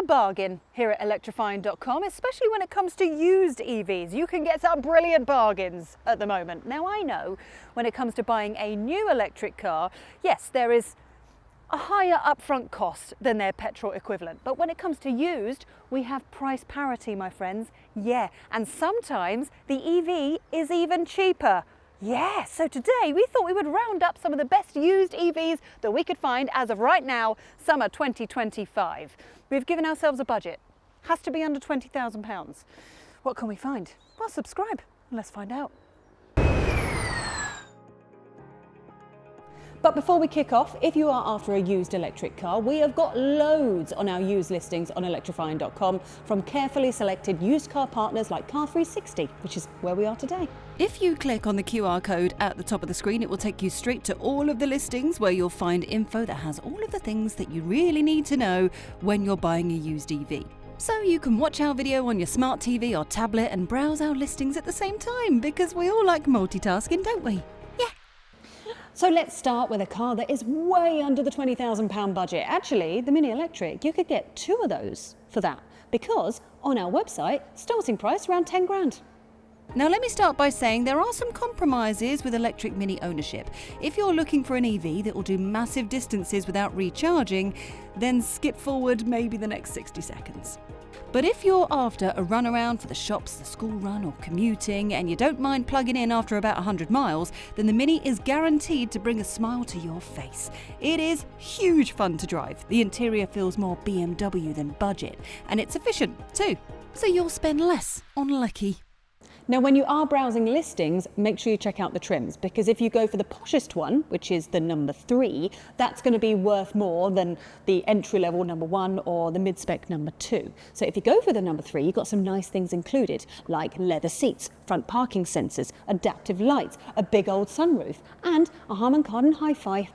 bargain here at electrifying.com, especially when it comes to used EVs. You can get some brilliant bargains at the moment. Now I know when it comes to buying a new electric car, yes, there is a higher upfront cost than their petrol equivalent. But when it comes to used, we have price parity, my friends. Yeah, and sometimes the EV is even cheaper. Yeah, so today we thought we would round up some of the best used EVs that we could find as of right now, summer 2025. We've given ourselves a budget. Has to be under £20,000. What can we find? Well, subscribe and let's find out. But before we kick off, if you are after a used electric car, we have got loads on our used listings on electrifying.com from carefully selected used car partners like Car360, which is where we are today. If you click on the QR code at the top of the screen, it will take you straight to all of the listings where you'll find info that has all of the things that you really need to know when you're buying a used EV. So you can watch our video on your smart TV or tablet and browse our listings at the same time, because we all like multitasking, don't we? So let's start with a car that is way under the £20,000 budget. Actually, the Mini Electric, you could get two of those for that, because on our website, starting price around 10 grand. Now let me start by saying there are some compromises with electric Mini ownership. If you're looking for an EV that will do massive distances without recharging, then skip forward maybe the next 60 seconds. But if you're after a run around for the shops, the school run or commuting, and you don't mind plugging in after about 100 miles, then the Mini is guaranteed to bring a smile to your face. It is huge fun to drive. The interior feels more BMW than budget, and it's efficient too. So you'll spend less on lecky. Now, when you are browsing listings, make sure you check out the trims, because if you go for the poshest one, which is the number 3, that's going to be worth more than the entry-level number 1 or the mid-spec number 2. So if you go for the number 3, you've got some nice things included, like leather seats, front parking sensors, adaptive lights, a big old sunroof, and a Harman Kardon hi-fi.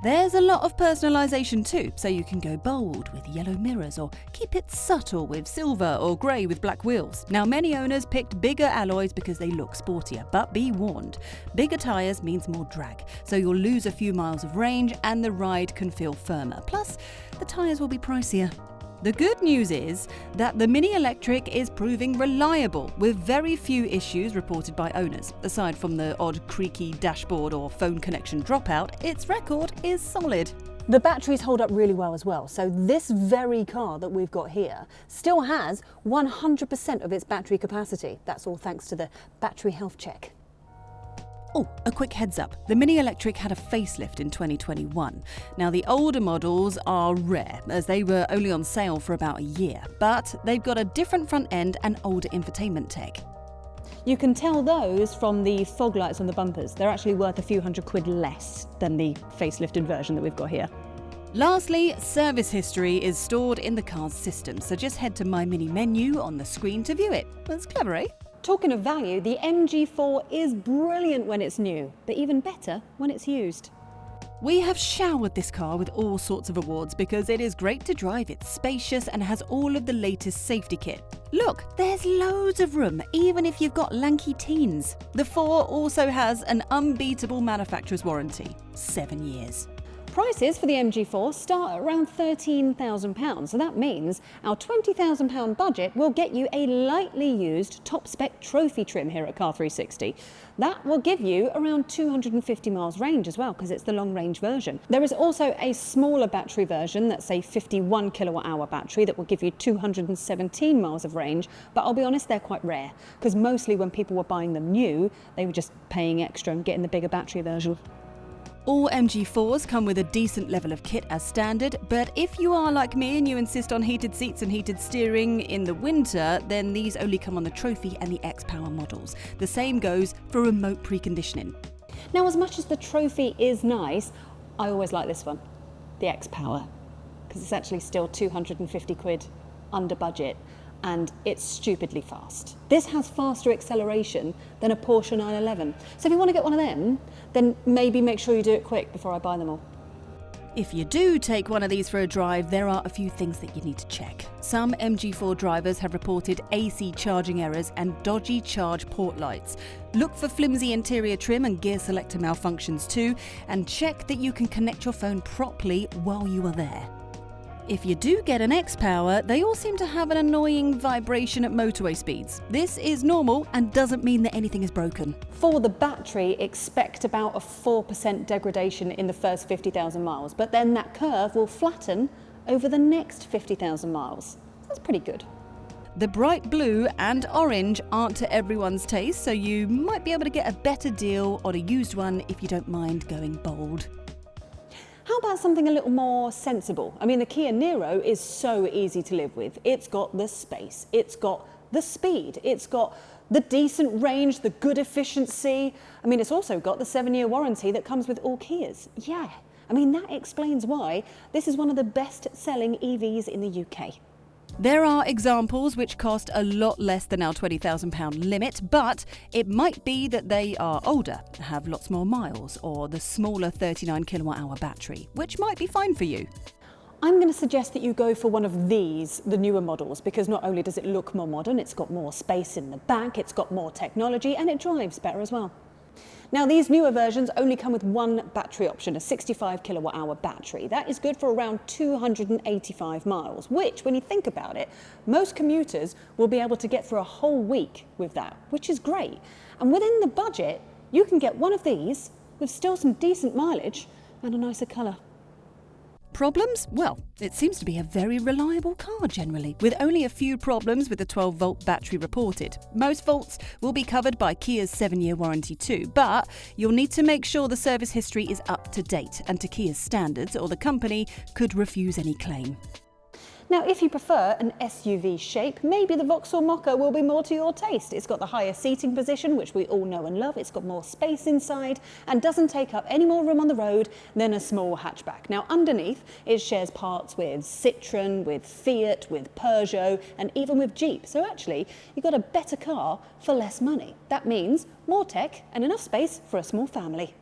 There's a lot of personalisation too, so you can go bold with yellow mirrors or keep it subtle with silver or grey with black wheels. Now, many owners picked bigger alloys because they look sportier, but be warned, bigger tyres means more drag, so you'll lose a few miles of range and the ride can feel firmer. Plus, the tyres will be pricier. The good news is that the Mini Electric is proving reliable, with very few issues reported by owners. Aside from the odd creaky dashboard or phone connection dropout, its record is solid. The batteries hold up really well as well. So this very car that we've got here still has 100% of its battery capacity. That's all thanks to the battery health check. Oh, a quick heads up. The Mini Electric had a facelift in 2021. Now, the older models are rare, as they were only on sale for about a year, but they've got a different front end and older infotainment tech. You can tell those from the fog lights on the bumpers. They're actually worth a few £100 less than the facelifted version that we've got here. Lastly, service history is stored in the car's system, so just head to My Mini menu on the screen to view it. That's clever, eh? Talking of value, the MG4 is brilliant when it's new, but even better when it's used. We have showered this car with all sorts of awards because it is great to drive, it's spacious and has all of the latest safety kit. Look, there's loads of room, even if you've got lanky teens. The 4 also has an unbeatable manufacturer's warranty, 7 years. Prices for the MG4 start at around £13,000, so that means our £20,000 budget will get you a lightly used top-spec trophy trim here at Car360. That will give you around 250 miles range as well, because it's the long-range version. There is also a smaller battery version that's a 51 kilowatt-hour battery that will give you 217 miles of range, but I'll be honest, they're quite rare, because mostly when people were buying them new, they were just paying extra and getting the bigger battery version. All MG4s come with a decent level of kit as standard, but if you are like me and you insist on heated seats and heated steering in the winter, then these only come on the Trophy and the X-Power models. The same goes for remote preconditioning. Now, as much as the Trophy is nice, I always like this one, the X-Power, because it's actually still 250 quid under budget, and it's stupidly fast. This has faster acceleration than a Porsche 911. So if you want to get one of them, then maybe make sure you do it quick before I buy them all. If you do take one of these for a drive, there are a few things that you need to check. Some MG4 drivers have reported AC charging errors and dodgy charge port lights. Look for flimsy interior trim and gear selector malfunctions too, and check that you can connect your phone properly while you are there. If you do get an X-Power, they all seem to have an annoying vibration at motorway speeds. This is normal and doesn't mean that anything is broken. For the battery, expect about a 4% degradation in the first 50,000 miles, but then that curve will flatten over the next 50,000 miles. That's pretty good. The bright blue and orange aren't to everyone's taste, so you might be able to get a better deal on a used one if you don't mind going bold. How about something a little more sensible? I mean, the Kia Niro is so easy to live with. It's got the space, it's got the speed, it's got the decent range, the good efficiency. I mean, it's also got the 7-year warranty that comes with all Kias. Yeah, I mean, that explains why this is one of the best-selling EVs in the UK. There are examples which cost a lot less than our £20,000 limit, but it might be that they are older, have lots more miles, or the smaller 39 kilowatt-hour battery, which might be fine for you. I'm going to suggest that you go for one of these, the newer models, because not only does it look more modern, it's got more space in the back, it's got more technology, and it drives better as well. Now, these newer versions only come with one battery option, a 65 kilowatt-hour battery. That is good for around 285 miles, which, when you think about it, most commuters will be able to get for a whole week with that, which is great. And within the budget, you can get one of these with still some decent mileage and a nicer colour. Problems? Well, it seems to be a very reliable car generally, with only a few problems with the 12-volt battery reported. Most faults will be covered by Kia's 7-year warranty too, but you'll need to make sure the service history is up to date and to Kia's standards, or the company could refuse any claim. Now, if you prefer an SUV shape, maybe the Vauxhall Mokka will be more to your taste. It's got the higher seating position, which we all know and love. It's got more space inside and doesn't take up any more room on the road than a small hatchback. Now, underneath, it shares parts with Citroën, with Fiat, with Peugeot, and even with Jeep. So actually, you've got a better car for less money. That means more tech and enough space for a small family.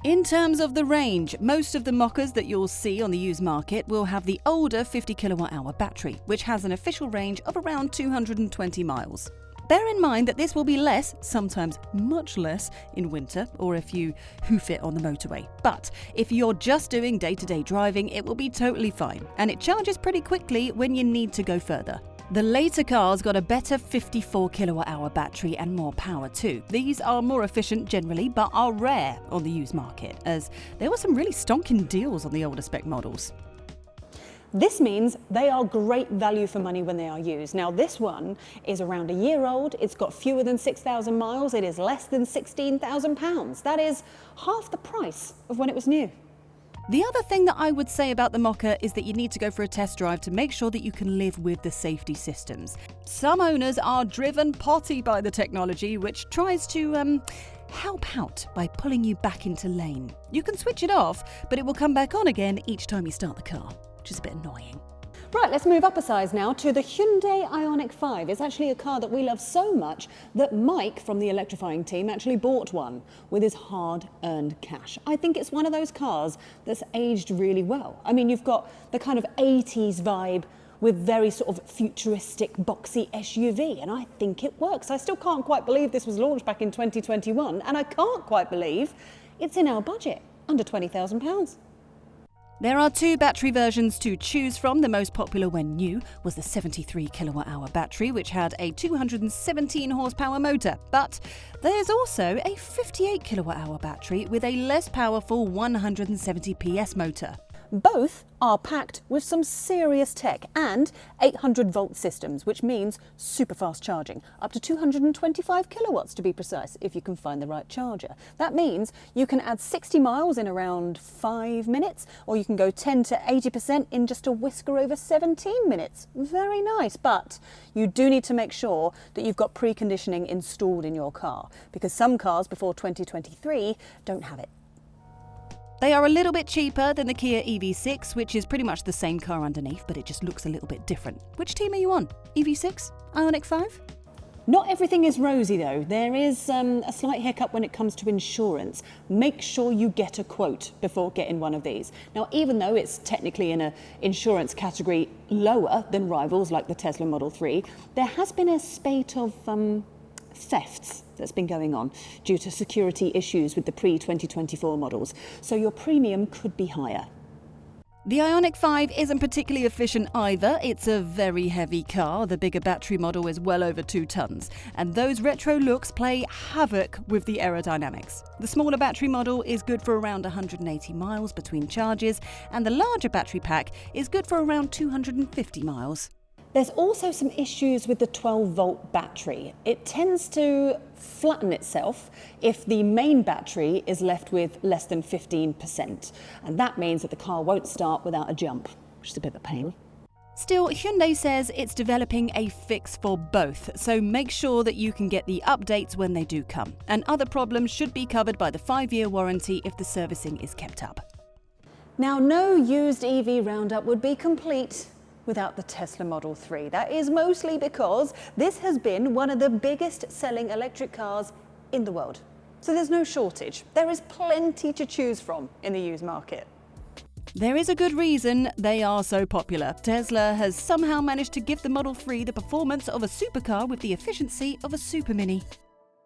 In terms of the range, most of the Mokkas that you'll see on the used market will have the older 50 kilowatt-hour battery, which has an official range of around 220 miles. Bear in mind that this will be less, sometimes much less, in winter or if you hoof it on the motorway. But if you're just doing day-to-day driving, it will be totally fine, and it charges pretty quickly when you need to go further. The later cars got a better 54 kilowatt-hour battery and more power too. These are more efficient generally, but are rare on the used market, as there were some really stonking deals on the older spec models. This means they are great value for money when they are used. Now, this one is around a year old, it's got fewer than 6,000 miles, it is less than £16,000. That is half the price of when it was new. The other thing that I would say about the Mokka is that you need to go for a test drive to make sure that you can live with the safety systems. Some owners are driven potty by the technology, which tries to help out by pulling you back into lane. You can switch it off, but it will come back on again each time you start the car, which is a bit annoying. Right, let's move up a size now to the Hyundai Ioniq 5. It's actually a car that we love so much that Mike from the Electrifying team actually bought one with his hard-earned cash. I think it's one of those cars that's aged really well. I mean, you've got the kind of 80s vibe with very sort of futuristic, boxy SUV, and I think it works. I still can't quite believe this was launched back in 2021, and I can't quite believe it's in our budget, under £20,000. There are two battery versions to choose from. The most popular when new was the 73 kilowatt-hour battery, which had a 217 horsepower motor. But there's also a 58 kilowatt-hour battery with a less powerful 170 PS motor. Both are packed with some serious tech and 800-volt systems, which means super fast charging, up to 225 kilowatts to be precise, if you can find the right charger. That means you can add 60 miles in around 5 minutes, or you can go 10 to 80% in just a whisker over 17 minutes. Very nice, but you do need to make sure that you've got preconditioning installed in your car, because some cars before 2023 don't have it. They are a little bit cheaper than the Kia EV6, which is pretty much the same car underneath, but it just looks a little bit different. Which team are you on? EV6? Ioniq 5? Not everything is rosy though. There is a slight hiccup when it comes to insurance. Make sure you get a quote before getting one of these. Now, even though it's technically in an insurance category lower than rivals like the Tesla Model 3, there has been a spate of thefts that's been going on due to security issues with the pre-2024 models, so your premium could be higher. The Ioniq 5 isn't particularly efficient either. It's a very heavy car. The bigger battery model is well over 2 tons, and those retro looks play havoc with the aerodynamics. The smaller battery model is good for around 180 miles between charges, and the larger battery pack is good for around 250 miles. There's also some issues with the 12-volt battery. It tends to flatten itself if the main battery is left with less than 15%. And that means that the car won't start without a jump, which is a bit of a pain. Still, Hyundai says it's developing a fix for both, so make sure that you can get the updates when they do come. And other problems should be covered by the 5-year warranty if the servicing is kept up. Now, no used EV roundup would be complete without the Tesla Model 3. That is mostly because this has been one of the biggest selling electric cars in the world. So there's no shortage. There is plenty to choose from in the used market. There is a good reason they are so popular. Tesla has somehow managed to give the Model 3 the performance of a supercar with the efficiency of a super mini.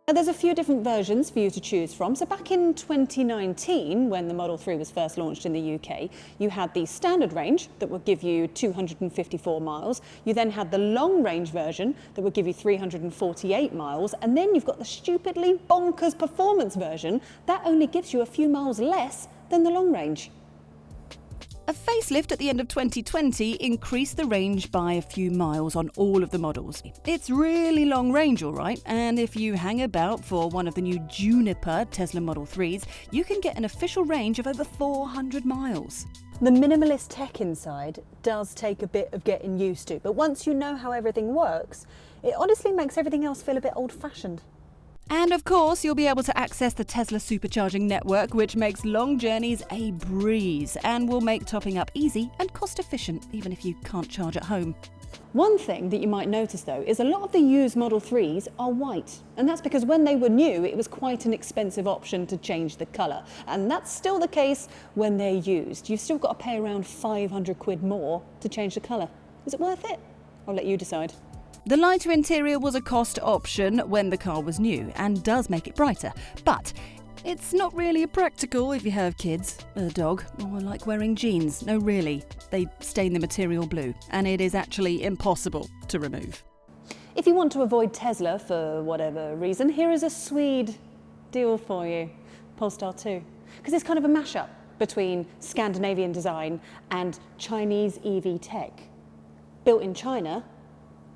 Now, there's a few different versions for you to choose from. So back in 2019, when the Model 3 was first launched in the UK, you had the standard range that would give you 254 miles. You then had the long range version that would give you 348 miles. And then you've got the stupidly bonkers performance version that only gives you a few miles less than the long range. A facelift at the end of 2020 increased the range by a few miles on all of the models. It's really long range, all right, and if you hang about for one of the new Juniper Tesla Model 3s, you can get an official range of over 400 miles. The minimalist tech inside does take a bit of getting used to, but once you know how everything works, it honestly makes everything else feel a bit old-fashioned. And of course, you'll be able to access the Tesla supercharging network, which makes long journeys a breeze and will make topping up easy and cost efficient, even if you can't charge at home. One thing that you might notice though is a lot of the used Model 3s are white, and that's because when they were new it was quite an expensive option to change the colour, and that's still the case when they're used. You've still got to pay around 500 quid more to change the colour. Is it worth it? I'll let you decide. The lighter interior was a cost option when the car was new and does make it brighter, but it's not really practical if you have kids, a dog, or like wearing jeans. No, really. They stain the material blue, and it is actually impossible to remove. If you want to avoid Tesla for whatever reason, here is a Swede deal for you, Polestar 2. Because it's kind of a mashup between Scandinavian design and Chinese EV tech. Built in China,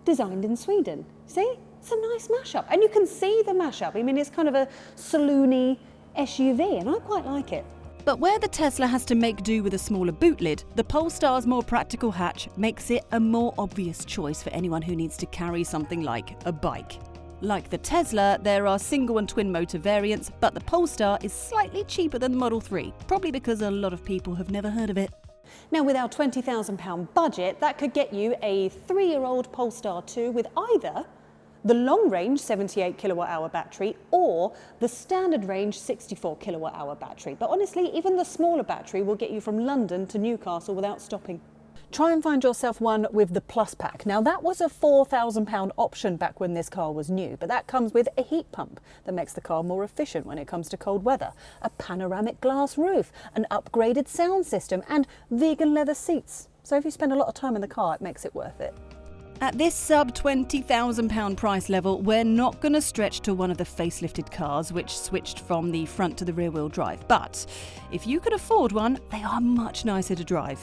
designed in Sweden. See? It's a nice mashup. And you can see the mashup. I mean, it's kind of a saloony SUV, and I quite like it. But where the Tesla has to make do with a smaller boot lid, the Polestar's more practical hatch makes it a more obvious choice for anyone who needs to carry something like a bike. Like the Tesla, there are single and twin motor variants, but the Polestar is slightly cheaper than the Model 3, probably because a lot of people have never heard of it. Now, with our £20,000 budget, that could get you a 3-year-old Polestar 2 with either the long-range 78 kilowatt-hour battery or the standard range 64 kilowatt-hour battery. But honestly, even the smaller battery will get you from London to Newcastle without stopping. Try and find yourself one with the Plus Pack. Now, that was a £4,000 option back when this car was new, but that comes with a heat pump that makes the car more efficient when it comes to cold weather, a panoramic glass roof, an upgraded sound system, and vegan leather seats. So if you spend a lot of time in the car, it makes it worth it. At this sub £20,000 price level, we're not going to stretch to one of the facelifted cars which switched from the front to the rear-wheel drive. But if you can afford one, they are much nicer to drive.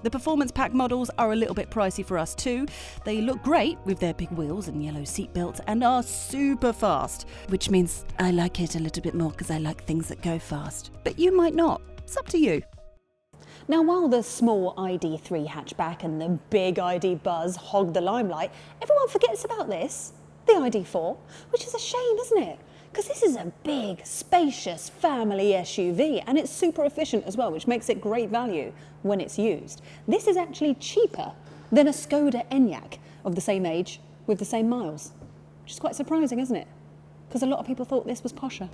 The performance pack models are a little bit pricey for us too. They look great with their big wheels and yellow seat belts and are super fast, which means I like it a little bit more because I like things that go fast. But you might not. It's up to you. Now, while the small ID3 hatchback and the big ID Buzz hog the limelight, everyone forgets about this, the ID4, which is a shame, isn't it? Because this is a big, spacious family SUV, and it's super efficient as well, which makes it great value when it's used. This is actually cheaper than a Skoda Enyaq of the same age with the same miles, which is quite surprising, isn't it? Because a lot of people thought this was posher.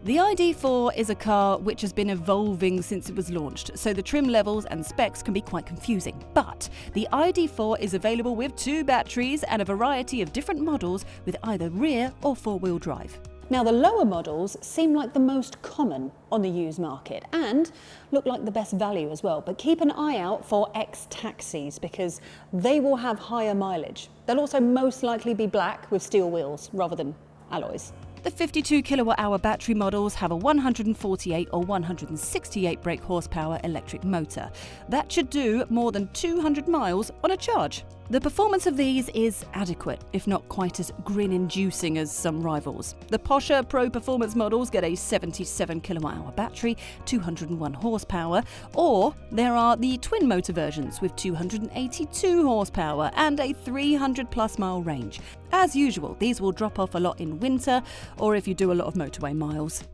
The ID4 is a car which has been evolving since it was launched, so the trim levels and specs can be quite confusing. But the ID4 is available with 2 batteries and a variety of different models with either rear or 4-wheel drive. Now the lower models seem like the most common on the used market and look like the best value as well, but keep an eye out for X-Taxis because they will have higher mileage. They'll also most likely be black with steel wheels rather than alloys. The 52 kilowatt-hour battery models have a 148 or 168 brake horsepower electric motor. That should do more than 200 miles on a charge. The performance of these is adequate, if not quite as grin-inducing as some rivals. The posher Pro Performance models get a 77 kilowatt-hour battery, 201 horsepower, or there are the twin motor versions with 282 horsepower and a 300+ mile range. As usual, these will drop off a lot in winter or if you do a lot of motorway miles.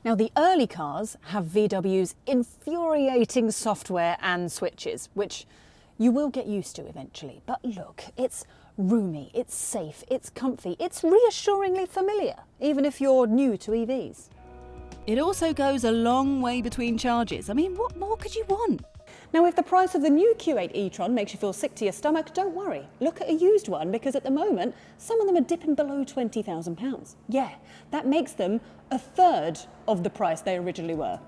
Now the early cars have VW's infuriating software and switches, which you will get used to eventually. But look, it's roomy, it's safe, it's comfy, it's reassuringly familiar, even if you're new to EVs. It also goes a long way between charges. I mean, what more could you want? Now, if the price of the new Q8 e-tron makes you feel sick to your stomach, don't worry. Look at a used one, because at the moment, some of them are dipping below £20,000. Yeah, that makes them a third of the price they originally were.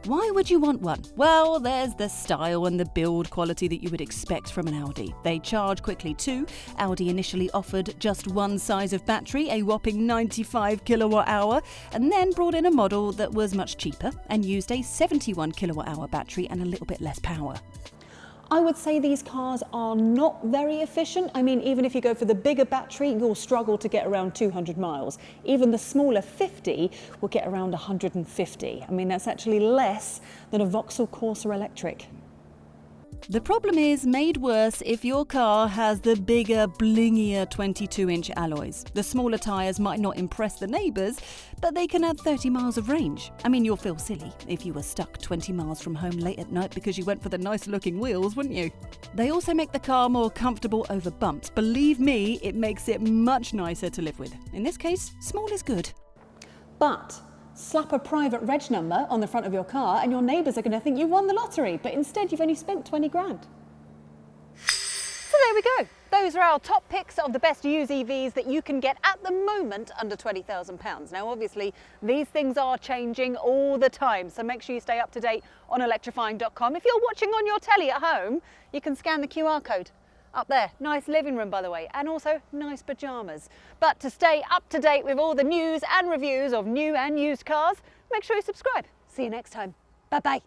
Why would you want one? Well, there's the style and the build quality that you would expect from an Audi. They charge quickly too. Audi initially offered just one size of battery, a whopping 95 kilowatt hour, and then brought in a model that was much cheaper and used a 71 kilowatt hour battery and a little bit less power. I would say these cars are not very efficient. I mean, even if you go for the bigger battery, you'll struggle to get around 200 miles. Even the smaller 50 will get around 150. I mean, that's actually less than a Vauxhall Corsa electric. The problem is made worse if your car has the bigger, blingier 22-inch alloys. The smaller tyres might not impress the neighbours, but they can add 30 miles of range. I mean, you'll feel silly if you were stuck 20 miles from home late at night because you went for the nicer-looking wheels, wouldn't you? They also make the car more comfortable over bumps. Believe me, it makes it much nicer to live with. In this case, small is good. But slap a private reg number on the front of your car and your neighbours are going to think you won the lottery, but instead you've only spent 20 grand. So there we go. Those are our top picks of the best used EVs that you can get at the moment under £20,000. Now obviously these things are changing all the time, so make sure you stay up to date on electrifying.com. If you're watching on your telly at home, you can scan the QR code. Up there, nice living room by the way, and also nice pyjamas. But to stay up to date with all the news and reviews of new and used cars, make sure you subscribe. See you next time. Bye bye.